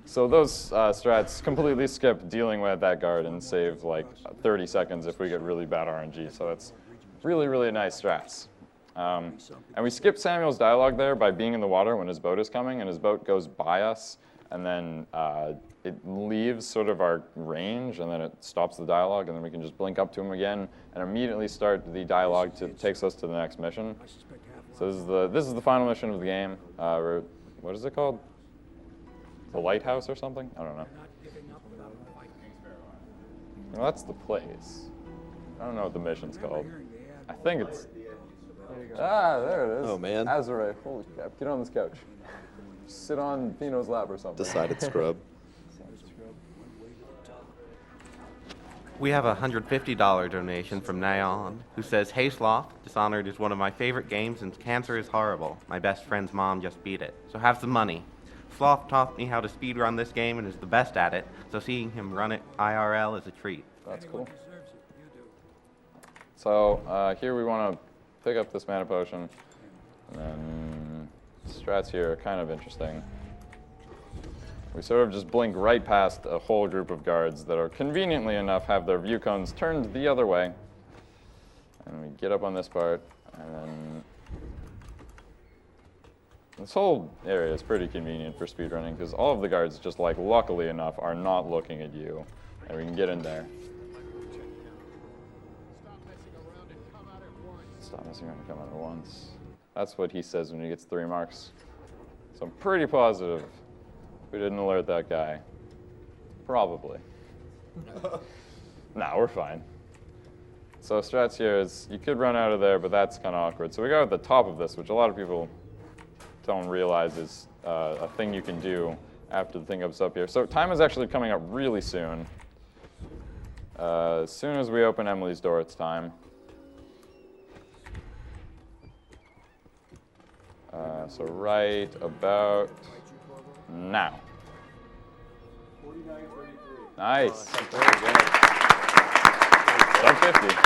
Speaker 2: So those strats completely skip dealing with that guard and save like 30 seconds if we get really bad RNG. So that's really, really nice strats. And we skip Samuel's dialogue there by being in the water when his boat is coming, and his boat goes by us, and then it leaves sort of our range, and then it stops the dialogue, and then we can just blink up to him again and immediately start the dialogue that takes us to the next mission. So this is the final mission of the game. What is it called? The lighthouse or something? I don't know. Well, that's the place. I don't know what the mission's called. I think it's... there it is.
Speaker 3: Oh, man.
Speaker 2: Azure. Holy crap. Get on this couch. Sit on Pino's lap or something.
Speaker 3: Decided scrub.
Speaker 1: We have a $150 donation from Nayon, who says, "Hey Sloth, Dishonored is one of my favorite games and cancer is horrible. My best friend's mom just beat it, so have some money. Sloth taught me how to speedrun this game and is the best at it, so seeing him run it IRL is a treat."
Speaker 2: That's cool. So here we want to pick up this mana potion, and then strats here are kind of interesting. We sort of just blink right past a whole group of guards that are conveniently enough have their view cones turned the other way. And we get up on this part, and then this whole area is pretty convenient for speedrunning because all of the guards, just like luckily enough, are not looking at you, and we can get in there. Stop messing around and come out at once. That's what he says when he gets 3 marks. So I'm pretty positive we didn't alert that guy. Probably. Nah, we're fine. So strats here is, you could run out of there, but that's kind of awkward. So we go at the top of this, which a lot of people don't realize is a thing you can do after the thing goes up here. So time is actually coming up really soon. As soon as we open Emily's door, it's time. So right about now. Nice. Very good. Sub 50.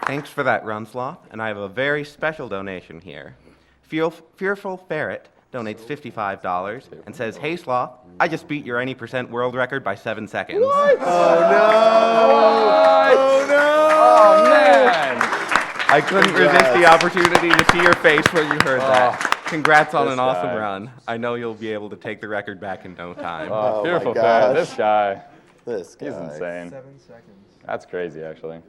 Speaker 1: Thanks for that, Run Sloth, and I have a very special donation here. Fearful Ferret donates $55 and says, "Hey Sloth, I just beat your any % world record by 7 seconds."
Speaker 2: What?
Speaker 3: Oh, no!
Speaker 2: Oh, no! Oh, man!
Speaker 1: I couldn't resist the opportunity to see your face when you heard that. Congrats on an awesome
Speaker 2: guy.
Speaker 1: run. I know you'll be able to take the record back in no time.
Speaker 2: Oh,
Speaker 3: Oh
Speaker 2: Fearful
Speaker 3: my
Speaker 2: Ferret,
Speaker 3: gosh.
Speaker 2: this guy.
Speaker 3: This guy.
Speaker 2: He's insane.
Speaker 7: 7 seconds.
Speaker 2: That's crazy, actually.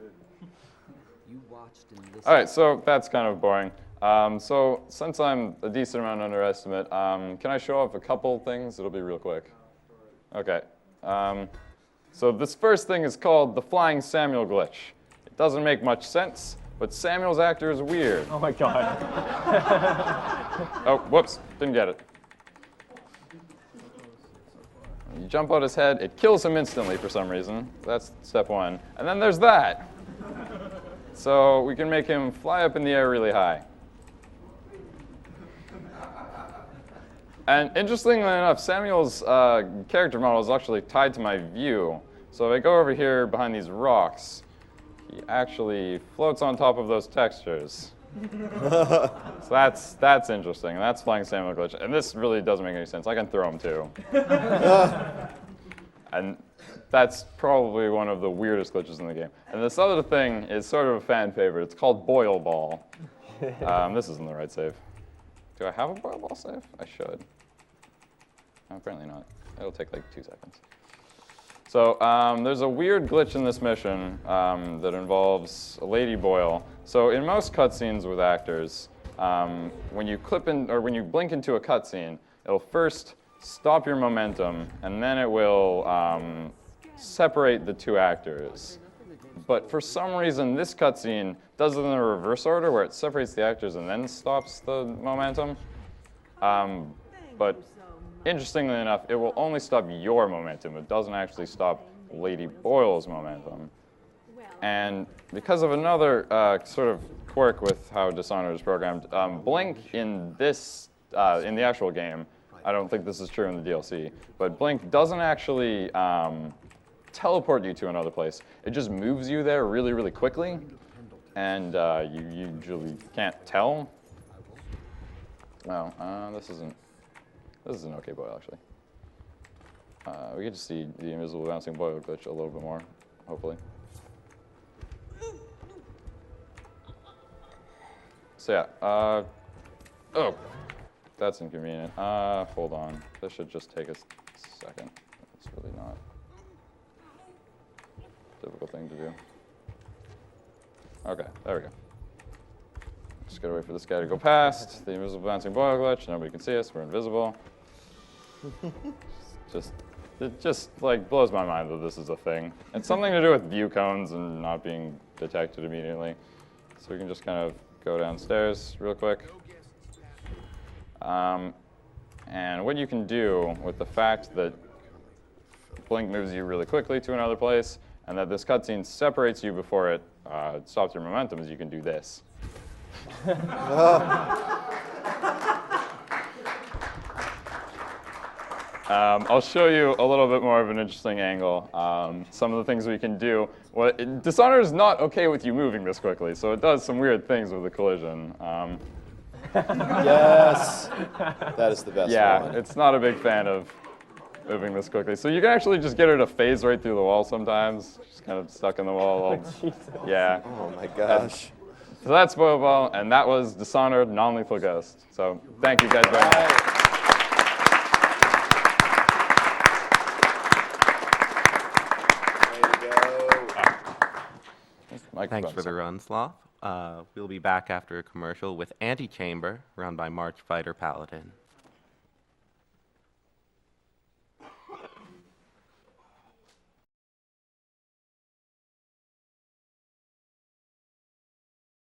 Speaker 11: You watched and listened.
Speaker 2: All right, so that's kind of boring. So since I'm a decent amount underestimate, can I show off a couple things? It'll be real quick. Okay. So this first thing is called the Flying Samuel glitch. It doesn't make much sense, but Samuel's actor is weird.
Speaker 9: Oh my god.
Speaker 2: Oh, whoops, didn't get it. You jump on his head, it kills him instantly for some reason. That's step 1. And then there's that. So we can make him fly up in the air really high. And interestingly enough, Samuel's character model is actually tied to my view. So if I go over here behind these rocks, he actually floats on top of those textures. So that's interesting. And that's Flying Samuel glitch. And this really doesn't make any sense. I can throw him too. And that's probably one of the weirdest glitches in the game. And this other thing is sort of a fan favorite. It's called Boil Ball. This isn't the right save. Do I have a Boil Ball save? I should. No, apparently not. It'll take like 2 seconds. So there's a weird glitch in this mission that involves a Lady Boyle. So in most cutscenes with actors, when you clip in or when you blink into a cutscene, it'll first stop your momentum, and then it will separate the two actors. But for some reason, this cutscene does it in a reverse order, where it separates the actors and then stops the momentum. But interestingly enough, it will only stop your momentum. It doesn't actually stop Lady Boyle's momentum. And because of another sort of quirk with how Dishonored is programmed, Blink in this, in the actual game, I don't think this is true in the DLC, but Blink doesn't actually teleport you to another place. It just moves you there really, really quickly, and you usually can't tell. Well, this is an okay Boyle, actually. We get to see the invisible bouncing Boyle glitch a little bit more, hopefully. So yeah, oh, that's inconvenient. Hold on. This should just take a second. It's really not a difficult thing to do. Okay, there we go. Just gotta wait for this guy to go past. The invisible bouncing Boyle glitch. Nobody can see us. We're invisible. It just like blows my mind that this is a thing. It's something to do with view cones and not being detected immediately. So we can just kind of go downstairs real quick. And what you can do with the fact that Blink moves you really quickly to another place, and that this cutscene separates you before it stops your momentum, is you can do this. I'll show you a little bit more of an interesting angle. Some of the things we can do. Well, Dishonored is not okay with you moving this quickly, so it does some weird things with the collision.
Speaker 3: Yes, that is the best one.
Speaker 2: It's not a big fan of moving this quickly. So you can actually just get her to phase right through the wall sometimes. She's kind of stuck in the wall. Yeah.
Speaker 3: Oh my gosh.
Speaker 2: So that's Boyle Ball, and that was Dishonored Non-Lethal Ghost. So thank you guys very much.
Speaker 1: Thanks for the run, Sloth. We'll be back after a commercial with Antechamber, run by March Fighter Paladin.